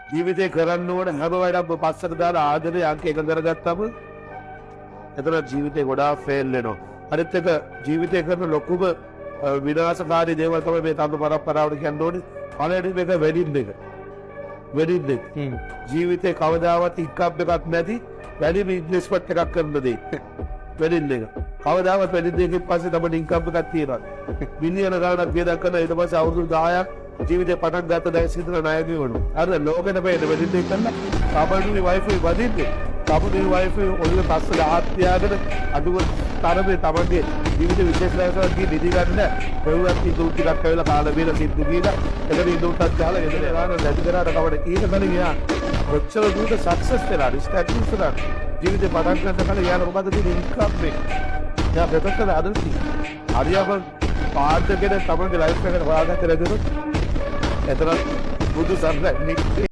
ජීවිතේ කරන්න ඕන හැම වෙලාවෙම පස්සට දාලා ආදරේ අංක එක කරගත්තම එතන ජීවිතේ ගොඩාක් ෆේල් වෙනවා. අනිත් එක ජීවිතේ කරන ලොකුම විනාශකාරී දේවල් තමයි මේ තම පරම්පරාවට කියන්න ඕනේ. පළවෙනි මේක වෙඩින් එක. වෙඩින් එක. ජීවිතේ කවදාවත් ඉක්කප් එකක් නැති වැඩි ඉන්වෙස්ට්මන්ට් එකක් කරන දෙයක්. වෙඩින් එක. කවදාවත් වෙඩින් එකකින් පස්සේ තමයි ඉන්කම් එකක් තියෙනවා. මිලියන ගණනක් වියදම් කරන ඊට පස්සේ අවුරුදු 10ක් ජීවිතේ පටන් ගත්ත දැන් සිතන ණයගේ වුණා. අර ලෝකෙට පේන වෙඩින් එක කරලා සාමාන්‍ය වයිෆයි වදින්නේ. සාමාන්‍ය වයිෆයි ඔළුවේ පස්සේ ආත්‍යාගෙන අඩුව තරමේ තමන්ගේ ජීවිත විශේෂතාවයක් කී නිදි ගන්න පෙව්වත් ඉදුම් ටිකක් කවලා කාලා බීලා සිද්ධ කියලා එතන ඉදුම්ටත් ගහලා එතන ගාන නැති කරාට කවද ඊට කලින් යා ඔච්චර දුරට සක්සස් වෙලා රිස්ටැටිස් කරා ජීවිතේ පටන් ගන්න කලින් යාර මොකද තියෙන ඉන්කම් එක යා බෙතකලා අදල්ටි හරියම පාඩකගෙන තමන්ගේ ලයිෆ් එකට හොයාගන්න කියලා දෙනොත් එතන බුදු සරණයි